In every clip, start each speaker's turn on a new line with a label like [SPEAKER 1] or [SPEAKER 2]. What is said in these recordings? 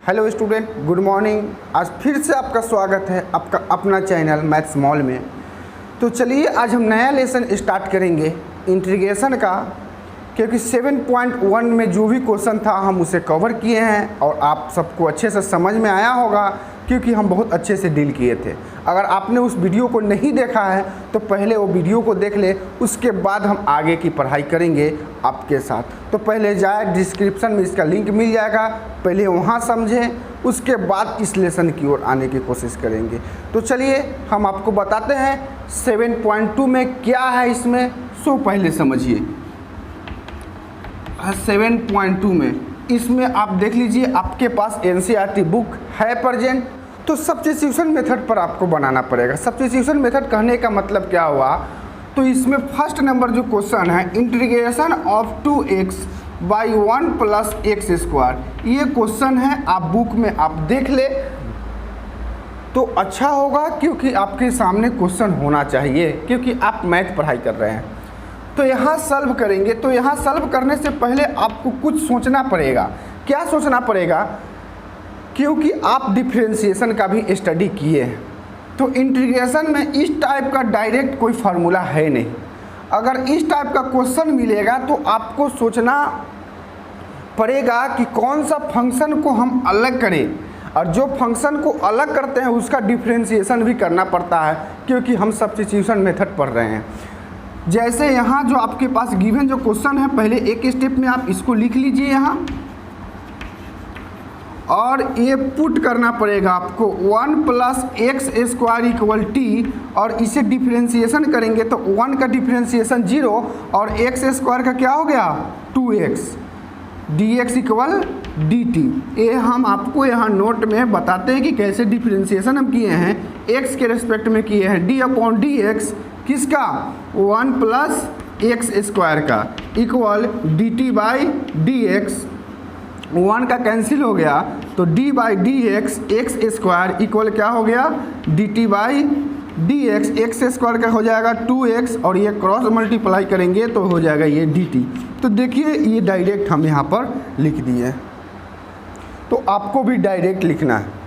[SPEAKER 1] Hello student, good morning. आज फिर से आपका स्वागत है आपका अपना चैनल मैथ्स मॉल में। तो चलिए आज हम नया लेसन स्टार्ट करेंगे इंटीग्रेशन का, क्योंकि 7.1 में जो भी क्वेश्चन था हम उसे कवर किए हैं और आप सबको अच्छे से समझ में आया होगा, क्योंकि हम बहुत अच्छे से डील किए थे। अगर आपने उस वीडियो को नहीं देखा है तो पहले वो वीडियो को देख ले, उसके बाद हम आगे की पढ़ाई करेंगे आपके साथ। तो पहले जाए, डिस्क्रिप्शन में इसका लिंक मिल जाएगा, पहले वहाँ समझें, उसके बाद इस लेसन की ओर आने की कोशिश करेंगे। तो चलिए हम आपको बताते हैं 7.2 में क्या है इसमें। सो पहले समझिए 7.2 में इसमें आप देख लीजिए, आपके पास एनसीईआरटी बुक है प्रेजेंट। तो सब्स्टिट्यूशन मेथड पर आपको बनाना पड़ेगा। सब्स्टिट्यूशन मेथड कहने का मतलब क्या हुआ, तो इसमें फर्स्ट नंबर जो क्वेश्चन है, integration of 2x by 1 plus x square, ये क्वेश्चन है। आप बुक में आप देख ले तो अच्छा होगा, क्योंकि आपके सामने क्वेश्चन होना चाहिए, क्योंकि आप मैथ पढ़ाई कर रहे हैं। तो यहाँ सॉल्व करेंगे। तो यहाँ सॉल्व करने से पहले आपको कुछ सोचना पड़ेगा। क्या सोचना पड़ेगा, क्योंकि आप डिफरेंशिएशन का भी स्टडी किए हैं। तो इंटीग्रेशन में इस टाइप का डायरेक्ट कोई फार्मूला है नहीं। अगर इस टाइप का क्वेश्चन मिलेगा तो आपको सोचना पड़ेगा कि कौन सा फंक्शन को हम अलग करें, और जो फंक्शन को अलग करते हैं उसका डिफरेंशिएशन भी करना पड़ता है, क्योंकि हम सब्स्टिट्यूशन मेथड पढ़ रहे हैं। जैसे यहाँ जो आपके पास गिवन जो क्वेश्चन है, पहले एक स्टेप में आप इसको लिख लीजिए यहाँ, और ये पुट करना पड़ेगा आपको 1 plus x square equal T, और इसे डिफरेंशिएशन करेंगे तो 1 का डिफरेंशिएशन 0 और एक्स स्क्वायर का क्या हो गया 2x, dx इक्वल dt। ये हम आपको यहाँ नोट में बताते हैं कि कैसे डिफरेंशिएशन हम किए हैं। x के रेस्पेक्ट में किए हैं, d अपॉन dx किसका 1 प्लस एक्स स्क्वायर का इक्वल dt बाई dx। 1 का कैंसिल हो गया तो d by D x square equal क्या हो गया dt by dx। X square का हो जाएगा 2x, और ये क्रॉस मल्टीप्लाई करेंगे तो हो जाएगा ये dt। तो देखिए ये डायरेक्ट हम यहाँ पर लिख दिए। तो आपको भी डायरेक्ट लिखना है।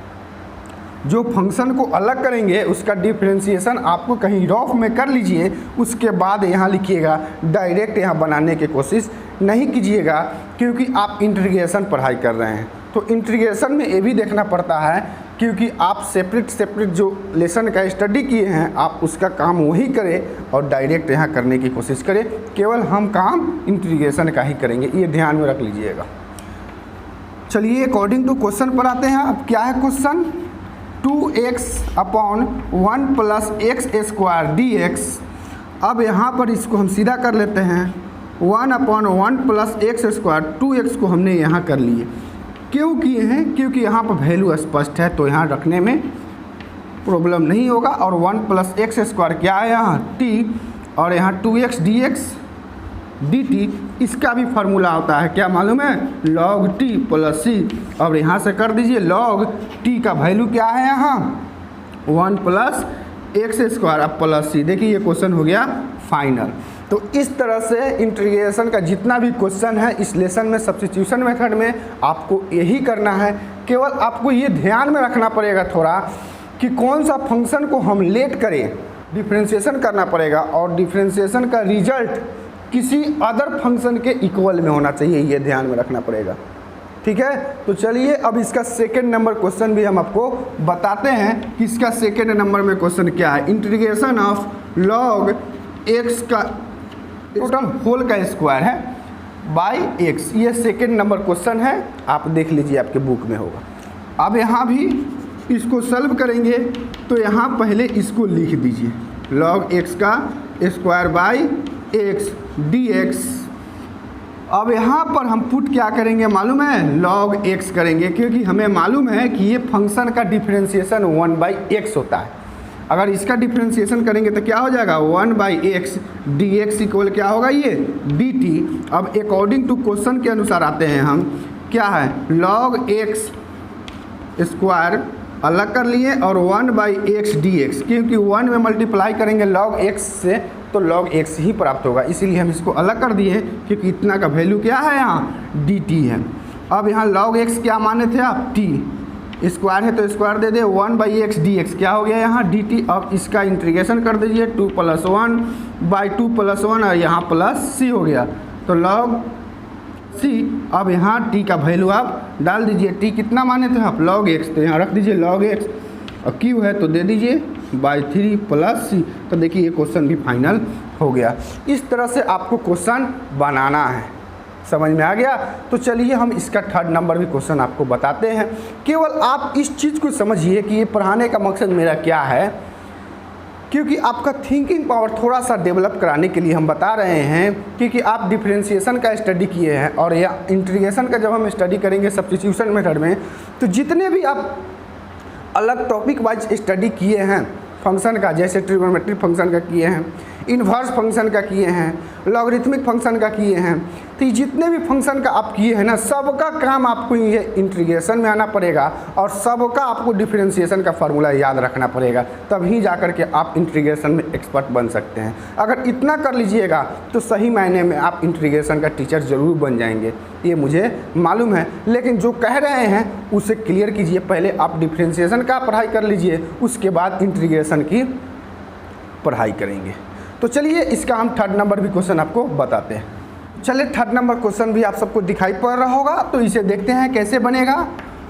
[SPEAKER 1] जो फंक्शन को अलग करेंगे उसका डिफरेंशिएशन आपको कहीं रफ में कर लीजिए, उसके बाद यहाँ लिखिएगा। डायरेक्ट यहाँ बनाने की कोशिश नहीं कीजिएगा, क्योंकि आप इंटीग्रेशन पढ़ाई कर रहे हैं। तो इंटीग्रेशन में ये भी देखना पड़ता है, क्योंकि आप सेपरेट जो लेसन का स्टडी किए हैं आप उसका काम वही करें और डायरेक्ट यहाँ करने की कोशिश करें। केवल हम काम इंटीग्रेशन का ही करेंगे, ये ध्यान में रख लीजिएगा। चलिए अकॉर्डिंग टू क्वेश्चन पर आते हैं। अब क्या है question, 2x upon 1 plus x square dx। अब यहाँ पर इसको हम सीधा कर लेते हैं, 1 upon 1 plus x square 2x को हमने यहाँ कर लिए। क्यों किए हैं, क्योंकि यहाँ पर वैल्यू स्पष्ट है तो यहाँ रखने में प्रॉब्लम नहीं होगा। और 1 प्लस एक्स स्क्वायर क्या है यहाँ t, और यहाँ 2x dx dt, इसका भी फार्मूला होता है, क्या मालूम है, log t प्लस c। अब यहाँ से कर दीजिए, log t का वैल्यू क्या है यहाँ 1 प्लस एक्स स्क्वायर अब प्लस c। देखिए ये क्वेश्चन हो गया फाइनल। तो इस तरह से इंटीग्रेशन का जितना भी क्वेश्चन है इस लेसन में सब्स्टिट्यूशन मेथड में आपको यही करना है। केवल आपको ये ध्यान में रखना पड़ेगा थोड़ा कि कौन सा फंक्शन को हम लेट करें, डिफरेंशिएशन करना पड़ेगा, और डिफरेंशिएशन का रिजल्ट किसी अदर फंक्शन के इक्वल में होना चाहिए, ये ध्यान में रखना पड़ेगा। ठीक है, तो चलिए अब इसका सेकेंड नंबर क्वेश्चन भी हम आपको बताते हैं कि इसका सेकेंड नंबर में क्वेश्चन क्या है। इंटीग्रेशन ऑफ log x का टोटल होल का स्क्वायर है बाई x, ये सेकेंड नंबर क्वेश्चन है। आप देख लीजिए आपके बुक में होगा। अब यहाँ भी इसको सॉल्व करेंगे तो यहाँ पहले इसको लिख दीजिए, log x का स्क्वायर बाई x dx। अब यहाँ पर हम पुट क्या करेंगे मालूम है, log x करेंगे, क्योंकि हमें मालूम है कि ये फंक्शन का डिफरेंशिएशन 1 बाई एक्स होता है। अगर इसका डिफरेंशिएशन करेंगे तो क्या हो जाएगा 1 बाई एक्स dx इक्वल क्या होगा ये dt। अब अकॉर्डिंग टू क्वेश्चन के अनुसार आते हैं हम, क्या है log x स्क्वायर अलग कर लिए और 1 बाई एक्स dx, क्योंकि 1 में मल्टीप्लाई करेंगे log x से तो log x ही प्राप्त होगा, इसीलिए हम इसको अलग कर दिए, क्योंकि इतना का वैल्यू क्या है यहाँ dt है। अब यहाँ log x क्या माने थे आप, t स्क्वायर है तो स्क्वायर दे दे, 1/x dx क्या हो गया यहाँ dt। अब इसका इंटीग्रेशन कर दीजिए 2 + 1/2 + 1 और यहाँ प्लस c हो गया तो log c। अब यहाँ t का वैल्यू आप डाल दीजिए, t कितना माने थे आप log x, तो यहाँ रख दीजिए log x और q है तो दे दीजिए 3 + c। तो देखिए ये क्वेश्चन भी फाइनल हो गया। इस तरह से आपको क्वेश्चन बनाना है, समझ में आ गया। तो चलिए हम इसका 3rd नंबर भी क्वेश्चन आपको बताते हैं। केवल आप इस चीज़ को समझिए कि ये पढ़ाने का मकसद मेरा क्या है, क्योंकि आपका थिंकिंग पावर थोड़ा सा डेवलप कराने के लिए हम बता रहे हैं। क्योंकि आप डिफरेंशिएशन का स्टडी किए हैं और या इंटीग्रेशन का जब हम स्टडी करेंगे सब्स्टिट्यूशन मेथड में, तो जितने भी आप अलग टॉपिक वाइज स्टडी किए हैं फंक्शन का, जैसे ट्रिग्नोमेट्रिक फंक्शन का किए हैं, इन्वर्स फंक्शन का किए हैं, लॉगरिथमिक फंक्शन का किए हैं, तो ये जितने भी फंक्शन का आप किए हैं ना, सबका काम आपको ये इंटीग्रेशन में आना पड़ेगा और सबका आपको डिफरेंशिएशन का फार्मूला याद रखना पड़ेगा, तभी जा कर के आप इंटीग्रेशन में एक्सपर्ट बन सकते हैं। अगर इतना कर लीजिएगा तो सही मायने में आप इंटीग्रेशन का टीचर ज़रूर बन जाएंगे, ये मुझे मालूम है। लेकिन जो कह रहे हैं उसे क्लियर कीजिए, पहले आप डिफरेंशिएशन का पढ़ाई कर लीजिए, उसके बाद इंटीग्रेशन की पढ़ाई करेंगे। तो चलिए इसका हम 3rd नंबर भी क्वेश्चन आपको बताते हैं। चलिए 3rd नंबर क्वेश्चन भी आप सबको दिखाई पड़ रहा होगा, तो इसे देखते हैं कैसे बनेगा।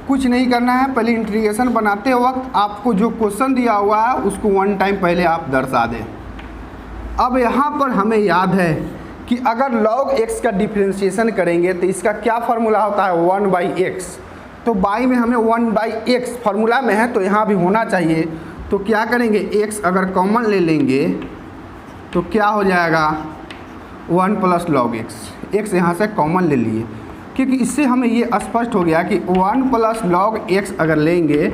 [SPEAKER 1] कुछ नहीं करना है, पहले इंटीग्रेशन बनाते वक्त आपको जो क्वेश्चन दिया हुआ है उसको 1 टाइम पहले आप दर्शा दें। अब यहाँ पर हमें याद है कि अगर log x का डिफरेंशिएशन करेंगे तो इसका क्या फार्मूला होता है 1/x, तो बाई में हमें 1/x फार्मूला में है तो यहाँ भी होना चाहिए। तो क्या करेंगे, x अगर कॉमन ले लेंगे तो क्या हो जाएगा 1 + log x, x यहाँ से कॉमन ले लिए, क्योंकि इससे हमें ये स्पष्ट हो गया कि 1 + log x अगर लेंगे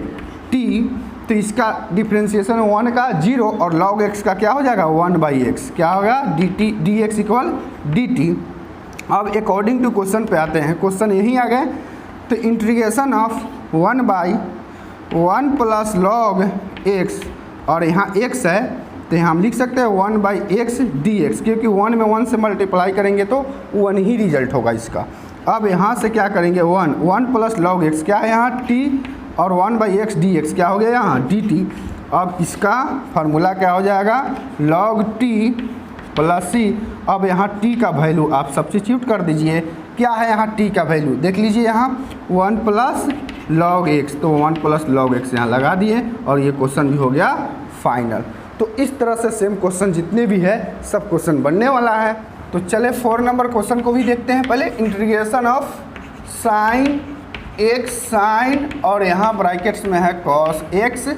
[SPEAKER 1] t तो इसका डिफरेंशिएशन 1 का 0 और log x का क्या हो जाएगा 1/x, क्या होगा dx = dt। अब अकॉर्डिंग टू क्वेश्चन पे आते हैं, क्वेश्चन यहीं आ गए। तो इंटीग्रेशन ऑफ 1/1 + log x और यहाँ x है तो यहाँ हम लिख सकते हैं 1/x dx, क्योंकि 1 में 1 से मल्टीप्लाई करेंगे तो 1 ही रिजल्ट होगा इसका। अब यहाँ से क्या करेंगे 1 + log x क्या है यहाँ t और 1/x dx क्या हो गया यहाँ dt। अब इसका फार्मूला क्या हो जाएगा log t + c। अब यहाँ t का वैल्यू आप सब्स्टिट्यूट कर दीजिए, क्या है यहाँ t का वैल्यू देख लीजिए, यहाँ 1 + log x, तो 1 + log x यहाँ लगा दिए और ये क्वेश्चन भी हो गया फाइनल। तो इस तरह से सेम क्वेश्चन जितने भी है सब क्वेश्चन बनने वाला है। तो चले 4 नंबर क्वेश्चन को भी देखते हैं। पहले integration of sin x sin और यहाँ ब्रैकेट्स में है cos x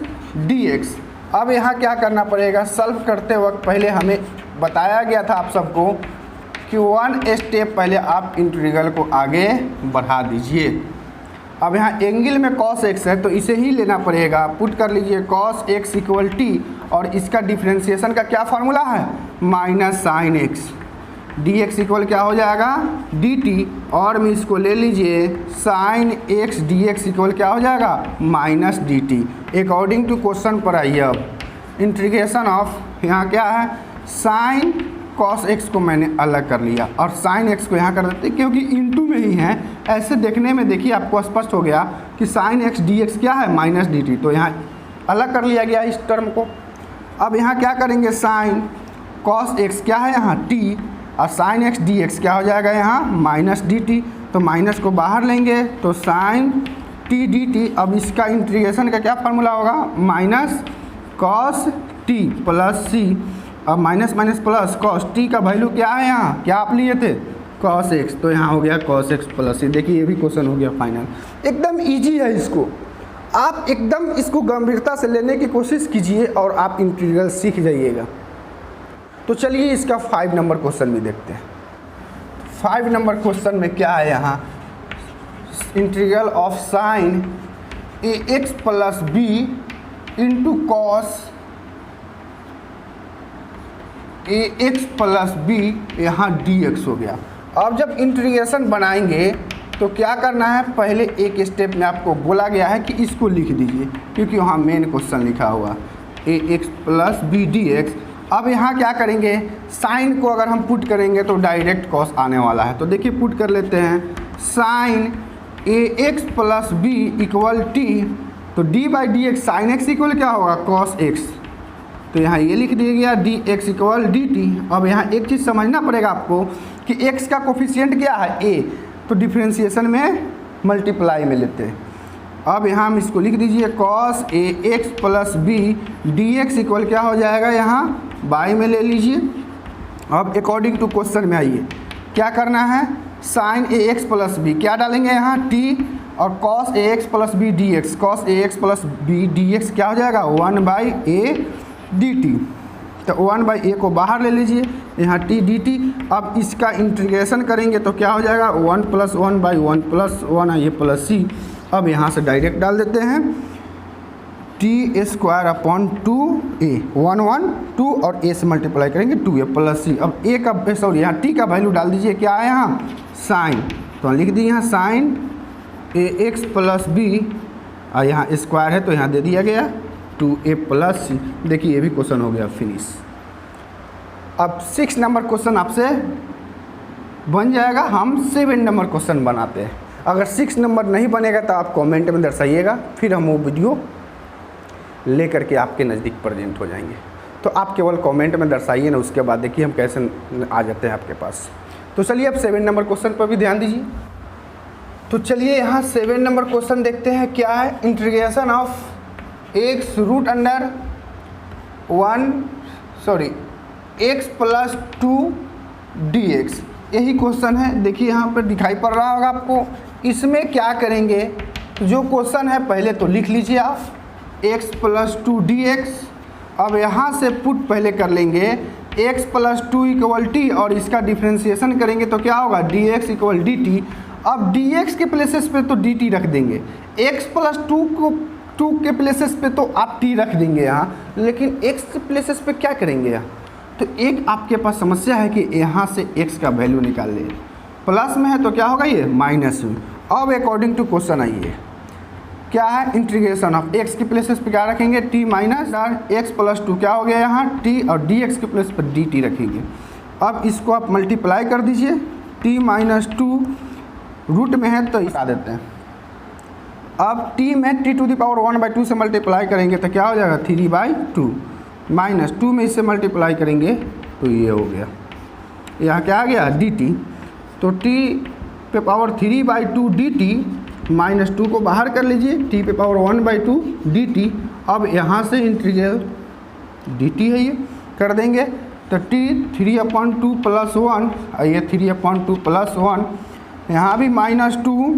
[SPEAKER 1] dx। अब यहाँ क्या करना पड़ेगा, सॉल्व करते वक्त पहले हमें बताया गया था आप सबको कि 1 स्टेप पहले आप इंटीग्रल को आगे बढ़ा दीजिए। अब यहाँ एंगल में cos x है तो इसे ही लेना पड़ेगा, पुट कर लीजिए cos x = t और इसका डिफरेंशिएशन का क्या फार्मूला है -sin x dx इक्वल क्या हो जाएगा dt, और में इसको ले लीजिए sin x dx इक्वल क्या हो जाएगा -dt। अकॉर्डिंग टू क्वेश्चन पर आइए। अब इंटीग्रेशन ऑफ यहाँ क्या है sin cos x को मैंने अलग कर लिया और sin x को यहाँ कर देते क्योंकि इनटू में ही है। ऐसे देखने में देखिए आपको स्पष्ट हो गया कि sin x dx क्या है -dt, तो यहाँ अलग कर लिया गया इस टर्म को। अब यहाँ क्या करेंगे sin cos x क्या है यहाँ t और sin x dx क्या हो जाएगा यहाँ -dt, तो माइनस को बाहर लेंगे तो sin t dt। अब इसका इंटीग्रेशन का क्या फार्मूला होगा -cos t + c। अब minus minus plus cos t का वैल्यू क्या है यहाँ क्या आप लिए थे cos x, तो यहाँ हो गया cos x + c। देखिए ये भी क्वेश्चन हो गया फाइनल। एकदम इजी है, इसको आप एकदम इसको गंभीरता से लेने की कोशिश कीजिए और आप इंटीग्रल सीख जाइएगा। तो चलिए इसका 5 नंबर क्वेश्चन भी देखते हैं। 5 नंबर क्वेश्चन में क्या है यहाँ integral of sin ax + b into cos ax + b यहाँ dx हो गया। अब जब इंटीग्रेशन बनाएंगे तो क्या करना है, पहले एक स्टेप में आपको बोला गया है कि इसको लिख दीजिए क्योंकि वहाँ मेन क्वेश्चन लिखा हुआ ax + b dx। अब यहाँ क्या करेंगे साइन को अगर हम पुट करेंगे तो डायरेक्ट cos आने वाला है, तो देखिए पुट कर लेते हैं sin A X plus B equal T, तो D by D X sine X equal क्या होगा कॉस एक्स, तो यहाँ ये लिख दिया गया D X equal D T. अब यहाँ एक चीज़ समझना पड़ेगा आपको कि एक्स का कोफिशिएंट क्या है ए, तो डिफ्रेंशिएशन में मल्टीप्लाई में लेते हैं। अब यहाँ हम इसको लिख दीजिए cos A X plus B D X equal क्या हो जाएगा, यहाँ बाई में ले लीजिए। अब अकॉर्डिंग टू क्वेश्चन में आइए, क्या करना है, sine A X plus B क्या डालेंगे यहाँ टी, और cos A X plus B D X, cos A X plus B D X क्या हो जाएगा 1/a dt, तो 1/a को बाहर ले लीजिए, यहाँ t dt। अब इसका इंटीग्रेशन करेंगे तो क्या हो जाएगा 1 + 1/1 + 1 ये प्लस c। अब यहाँ से डायरेक्ट डाल देते हैं t² अपॉन 2a 1 1 2 और a से मल्टीप्लाई करेंगे 2a प्लस c। अब a का सॉरी यहाँ t का वैल्यू डाल दीजिए, क्या है यहाँ साइन, तो लिख दी यहाँ sign A X plus B, और यहाँ स्क्वायर है तो यहाँ दे दिया गया 2a प्लस c। देखिए ये भी क्वेश्चन हो गया फिनिश। अब 6 नंबर क्वेश्चन आपसे बन जाएगा, हम 7 नंबर क्वेश्चन बनाते हैं। अगर 6 नंबर नहीं बनेगा तो आप कमेंट में दर्शाइएगा, फिर हम वो वीडियो लेकर के आपके नज़दीक प्रेजेंट हो जाएंगे। तो आप केवल कमेंट में दर्शाइए ना, उसके बाद देखिए हम कैसे आ जाते हैं आपके पास। तो चलिए अब 7 नंबर क्वेश्चन पर भी ध्यान दीजिए। तो चलिए यहाँ 7 नंबर क्वेश्चन देखते हैं क्या है, integration of X root under X plus 2 D X, यही क्वेश्चन है। देखिए यहाँ पर दिखाई पड़ रहा होगा आपको। इसमें क्या करेंगे, जो क्वेश्चन है पहले तो लिख लीजिए आप एक्स प्लस 2 डी एक्स। अब यहाँ से पुट पहले कर लेंगे एक्स प्लस 2 इक्वल टी, और इसका डिफ्रेंशिएशन करेंगे तो क्या होगा D X equal D T. अब डी एक्स के प्लेसेस पे तो डी टी रख देंगे, एक्स प्लस 2 के प्लेसेस पे तो आप टी रख देंगे यहाँ, लेकिन एक्स के प्लेसेस पे क्या करेंगे यहाँ। तो एक आपके पास समस्या है कि यहाँ से x का वैल्यू निकाल ले, प्लस में है तो क्या होगा ये माइनस में। अब अकॉर्डिंग टू क्वेश्चन आइए, क्या है इंटीग्रेशन ऑफ x के प्लेसेस पे क्या रखेंगे t माइनस एक्स प्लस 2 क्या हो गया यहाँ t, और dx के प्लेस पर dt रखेंगे। अब इसको आप मल्टीप्लाई कर दीजिए, t माइनस 2 रूट में है तो हटा देते हैं। अब t में t⁻1/2 से मल्टीप्लाई करेंगे तो क्या हो जाएगा 3/2, माइनस 2 में इससे मल्टीप्लाई करेंगे तो ये हो गया, यहाँ क्या आ गया dt। तो t⁻3/2 dt माइनस 2 को बाहर कर लीजिए, t⁻1/2 dt। अब यहाँ से इंटीग्रल dt है ये कर देंगे, तो t 3/2 + 1, ये 3/2 + 1, यहाँ भी माइनस 2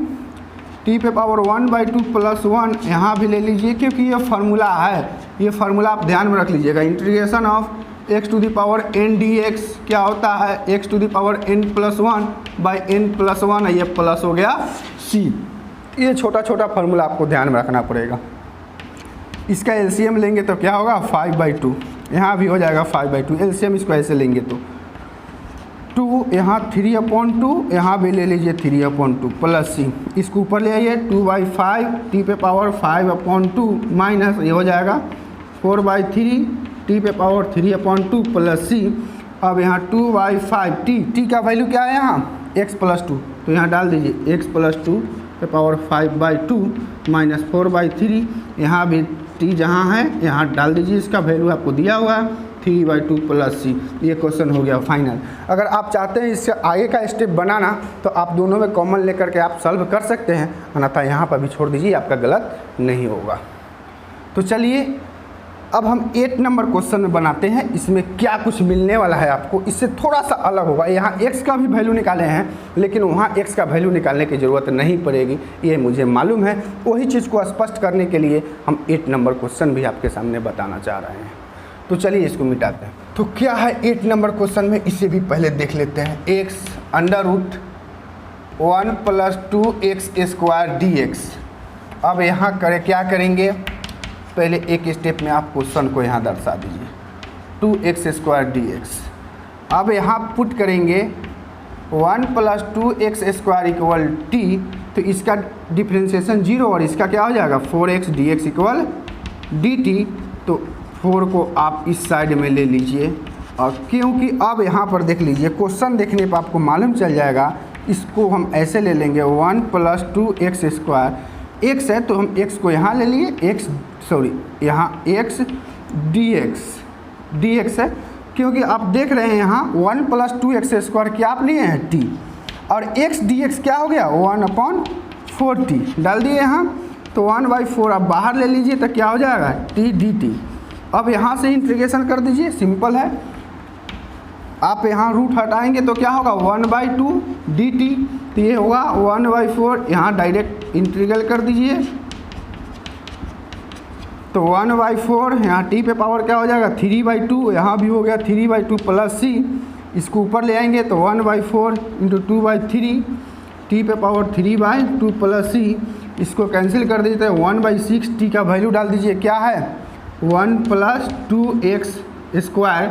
[SPEAKER 1] t⁻1/2 + 1 यहाँ भी ले लीजिए, क्योंकि ये फार्मूला है, ये फार्मूला आप ध्यान में रख लीजिएगा। इंटीग्रेशन ऑफ x⁴n dx क्या होता है x⁻n+1/n+1, ये प्लस हो गया c। ये छोटा छोटा फार्मूला आपको ध्यान में रखना पड़ेगा। इसका एलसीएम लेंगे तो क्या होगा 5/2, यहाँ भी हो जाएगा 5/2। एलसीएम इसको ऐसे लेंगे तो 2 यहाँ 3/2, यहाँ भी ले लीजिए 3/2 प्लस c। इसको ऊपर ले आइए 2/5 t⁻5/2 माइनस ये हो जाएगा 4/3 t⁻3/2 प्लस c। अब यहाँ 2/5 t का वैल्यू क्या है यहाँ x + 2, तो यहाँ डाल दीजिए x + 2⁵/2 माइनस 4/3, यहाँ भी t जहाँ है यहाँ डाल दीजिए, इसका वैल्यू आपको दिया हुआ है 3/2 प्लस c। ये क्वेश्चन हो गया फाइनल। अगर आप चाहते हैं इससे आगे का स्टेप बनाना तो आप दोनों में कॉमन लेकर के आप सॉल्व कर सकते हैं, अन्यथा यहाँ पर भी छोड़ दीजिए, आपका गलत नहीं होगा। तो चलिए अब हम 8 नंबर क्वेश्चन में बनाते हैं। इसमें क्या कुछ मिलने वाला है आपको, इससे थोड़ा सा अलग होगा। यहाँ x का भी वैल्यू निकाले हैं, लेकिन वहाँ x का वैल्यू निकालने की ज़रूरत नहीं पड़ेगी, ये मुझे मालूम है। वही चीज़ को स्पष्ट करने के लिए हम 8 नंबर क्वेश्चन भी आपके सामने बताना चाह रहे हैं। तो चलिए इसको मिटाते हैं। तो क्या है 8 नंबर क्वेश्चन में, इसे भी पहले देख लेते हैं। x⁻1 + 2x² dx। अब यहाँ क्या करेंगे, पहले एक स्टेप में आप क्वेश्चन को यहाँ दर्शा दीजिए 2x² dx। अब यहाँ पुट करेंगे 1 + 2x² इक्वल t, तो इसका डिफ्रेंशिएशन 0 और इसका क्या हो जाएगा 4x dx इक्वल dt। तो 4 को आप इस साइड में ले लीजिए, और क्योंकि अब यहाँ पर देख लीजिए क्वेश्चन देखने पर आपको मालूम चल जाएगा इसको हम ऐसे ले लेंगे 1 + 2x²। x है तो हम x को यहाँ ले लिए, यहाँ x dx है, क्योंकि आप देख रहे हैं यहाँ 1 + 2x² क्या आप लिए हैं t, और x dx क्या हो गया 1/4t डाल दिए यहाँ, तो 1/4 आप बाहर ले लीजिए तो क्या हो जाएगा t dt। अब यहाँ से इंटीग्रेशन कर दीजिए, सिंपल है। आप यहाँ रूट हटाएंगे तो क्या होगा 1/2 dt, तो ये होगा 1/4, यहाँ डायरेक्ट इंटीग्रल कर दीजिए, तो 1/4 यहाँ t पे पावर क्या हो जाएगा 3/2, यहाँ भी हो गया 3/2 + c, इसको ऊपर ले आएंगे तो 1/4 × 2/3, t पे पावर 3/2 + c, इसको कैंसिल कर दीजिए, 1/6 t का वैल्यू डाल दीजिए, क्या है 1 + 2x²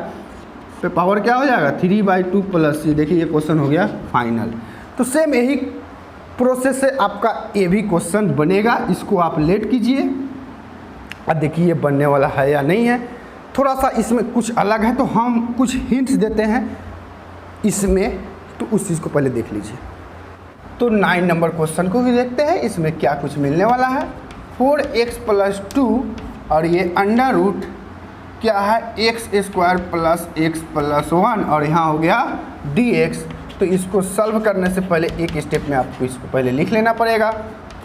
[SPEAKER 1] पे पावर क्या हो जाएगा 3/2 + c। देखिए ये क्वेश्चन हो गया फाइनल। तो सेम यही प्रोसेस से आपका ये भी क्वेश्चन बनेगा, इसको आप लेट कीजिए। अब देखिए ये बनने वाला है या नहीं है, थोड़ा सा इसमें कुछ अलग है तो हम कुछ हिंट्स देते हैं इसमें, तो उस चीज़ को पहले देख लीजिए। तो 9 नंबर क्वेश्चन को भी देखते हैं, इसमें क्या कुछ मिलने वाला है। 4x + 2 और ये अंडर रूट क्या है x² + x + 1 और यहाँ हो गया dx। तो इसको सॉल्व करने से पहले एक स्टेप में आपको इसको पहले लिख लेना पड़ेगा।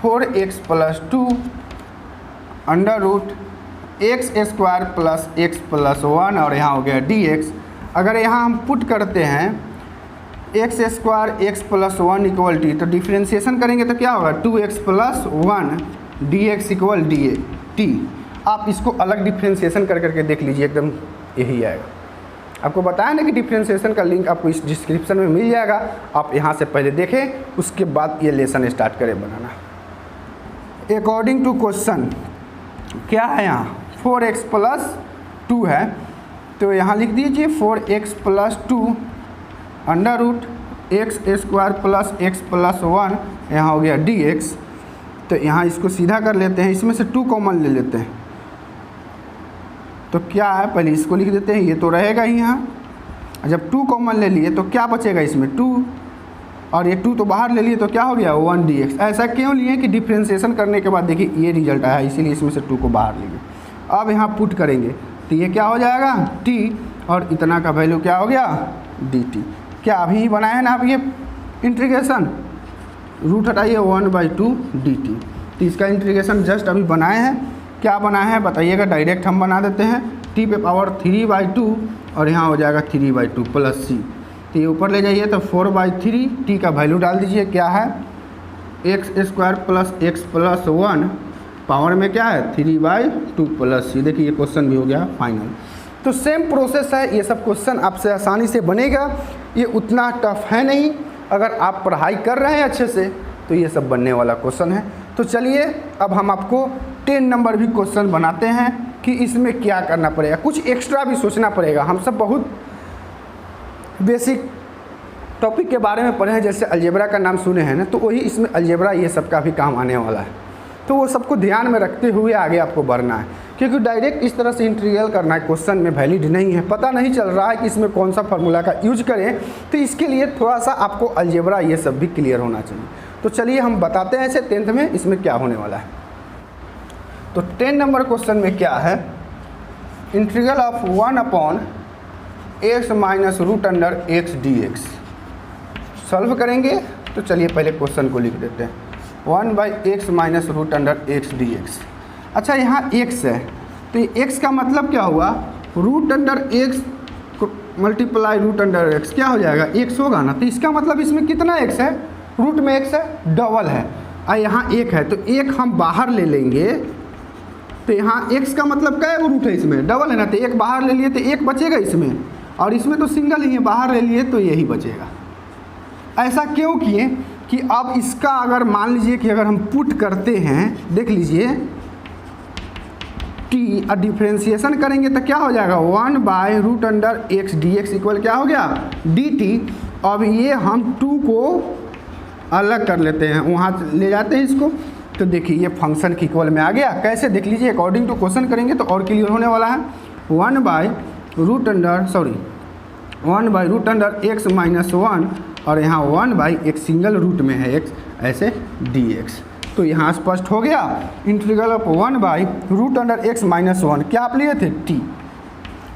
[SPEAKER 1] 4x + 2 under root x² + x + 1 और यहाँ हो गया dx। अगर यहाँ हम पुट करते हैं x² x + 1 = t, तो डिफ्रेंशिएशन करेंगे तो क्या होगा 2x + 1 dx = dt। आप इसको अलग डिफ्रेंशिएशन कर करके देख लीजिए, एकदम यही आएगा। आपको बताया ना कि डिफ्रेंशिएशन का लिंक आपको इस डिस्क्रिप्शन में मिल जाएगा, आप यहाँ से पहले देखें, उसके बाद ये लेसन स्टार्ट करें बनाना। अकॉर्डिंग टू क्वेश्चन क्या है यहाँ 4x + 2 है, तो यहाँ लिख दीजिए 4x + 2 under root x² + x + 1, यहाँ हो गया dx। तो यहाँ इसको सीधा कर लेते हैं, इसमें से 2 कॉमन ले लेते हैं, तो क्या है पहले इसको लिख देते हैं, ये तो रहेगा ही यहाँ। जब 2 कॉमन ले लिए तो क्या बचेगा इसमें 2, और ये 2 तो बाहर ले लिए तो क्या हो गया 1 dx। ऐसा क्यों लिए कि डिफ्रेंशिएशन करने के बाद देखिए ये रिजल्ट आया, इसीलिए इसमें से 2 को बाहर लिए। अब यहाँ पुट करेंगे तो ये क्या हो जाएगा t, और इतना का वैल्यू क्या हो गया dt। क्या अभी ही बनाए हैं ना आप ये इंटीग्रेशन, रूट हटाइए 1/2 dt। तो इसका इंटीग्रेशन जस्ट अभी बनाए हैं, क्या बनाए हैं बताइएगा, डायरेक्ट हम बना देते हैं। t पे पावर 3/2 और यहाँ हो जाएगा 3/2 + c, तो ये ऊपर ले जाइए तो 4/3 t का वैल्यू डाल दीजिए, क्या है x² + x + 1 पावर में क्या है 3/2 + c। देखिए ये क्वेश्चन भी हो गया फाइनल। तो सेम प्रोसेस है, ये सब क्वेश्चन आपसे आसानी से बनेगा, ये उतना टफ है नहीं। अगर आप पढ़ाई कर रहे हैं अच्छे से तो ये सब बनने वाला क्वेश्चन है। तो चलिए अब हम आपको 10 नंबर भी क्वेश्चन बनाते हैं कि इसमें क्या करना पड़ेगा, कुछ एक्स्ट्रा भी सोचना पड़ेगा। हम सब बहुत बेसिक टॉपिक के बारे में पढ़े हैं, जैसे अलजेब्रा का नाम सुने हैं ना, तो वही इसमें अलजेब्रा ये सब का भी काम आने वाला है। तो वो सबको ध्यान में रखते हुए आगे आपको बढ़ना है, क्योंकि डायरेक्ट इस तरह से इंटीग्रल करना है क्वेश्चन में वैलिड नहीं है, पता नहीं चल रहा है कि इसमें कौन सा फार्मूला का यूज करें। तो इसके लिए थोड़ा सा आपको अलजेब्रा ये सब भी क्लियर होना चाहिए। तो चलिए हम बताते हैं ऐसे 10th में इसमें क्या होने वाला है। तो 10 नंबर क्वेश्चन में क्या है, integral of 1/x - √x dx solve करेंगे। तो चलिए पहले क्वेश्चन को लिख देते हैं, 1/x - √x dx। अच्छा यहाँ x है, तो ये x का मतलब क्या हुआ √x मल्टीप्लाई √x क्या हो जाएगा x होगा ना। तो इसका मतलब इसमें कितना x है, रूट में x है, डबल है, और यहाँ 1 है, तो 1 हम बाहर ले लेंगे। तो यहाँ x का मतलब क्या है, रूट है, इसमें डबल है ना, तो 1 बाहर ले लिए तो 1 बचेगा इसमें, और इसमें तो सिंगल ही है, बाहर ले लिए तो यही बचेगा। ऐसा क्यों किए कि अब इसका अगर मान लीजिए कि अगर हम पुट करते हैं, देख लीजिए t और डिफ्रेंशिएशन करेंगे तो क्या हो जाएगा 1/√x dx इक्वल क्या हो गया dt। अब ये हम 2 को अलग कर लेते हैं, वहाँ ले जाते हैं इसको, तो देखिए ये फंक्शन के इक्वल में आ गया। कैसे देख लीजिए, अकॉर्डिंग टू क्वेश्चन करेंगे तो और क्लियर होने वाला है। 1/√x - 1 और यहाँ 1 बाई एक सिंगल रूट में है x, ऐसे dx। तो यहाँ स्पष्ट हो गया integral of 1 by root under x minus 1, क्या आप लिए थे t,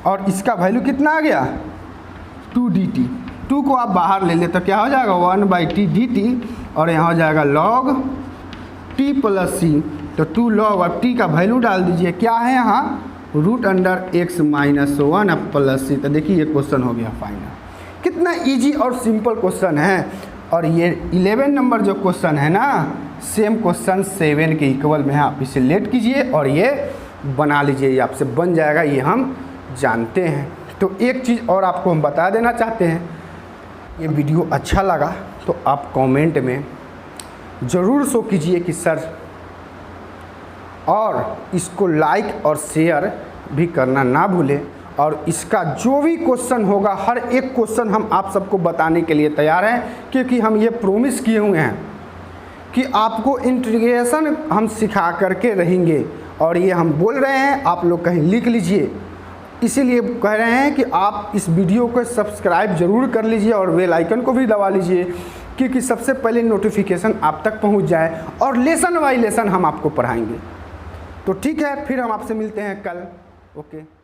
[SPEAKER 1] और इसका वैल्यू कितना आ गया 2 dt। 2 को आप बाहर ले ले तो क्या हो जाएगा 1 बाई टी dt, और यहाँ हो जाएगा log t प्लस c। तो 2 log और t का वैल्यू डाल दीजिए, क्या है यहाँ रूट अंडर x माइनस 1 अब प्लस c। तो देखिए ये क्वेश्चन हो गया फाइनल। कितना इजी और सिंपल क्वेश्चन है। और ये 11 नंबर जो क्वेश्चन है ना, सेम क्वेश्चन 7 के इक्वल में है। आप इसे लेट कीजिए और ये बना लीजिए, ये आपसे बन जाएगा, ये हम जानते हैं। तो एक चीज़ और आपको हम बता देना चाहते हैं, ये वीडियो अच्छा लगा तो आप कमेंट में ज़रूर शो कीजिए कि सर, और इसको लाइक और शेयर भी करना ना भूलें। और इसका जो भी क्वेश्चन होगा, हर एक क्वेश्चन हम आप सबको बताने के लिए तैयार हैं, क्योंकि हम ये प्रॉमिस किए हुए हैं कि आपको इंटीग्रेशन हम सिखा करके रहेंगे। और ये हम बोल रहे हैं, आप लोग कहीं लिख लीजिए, इसीलिए कह रहे हैं कि आप इस वीडियो को सब्सक्राइब ज़रूर कर लीजिए और बेल आइकन को भी दबा लीजिए, क्योंकि सबसे पहले नोटिफिकेशन आप तक पहुंच जाए और लेसन बाय लेसन हम आपको पढ़ाएंगे। तो ठीक है, फिर हम आपसे मिलते हैं कल। ओके।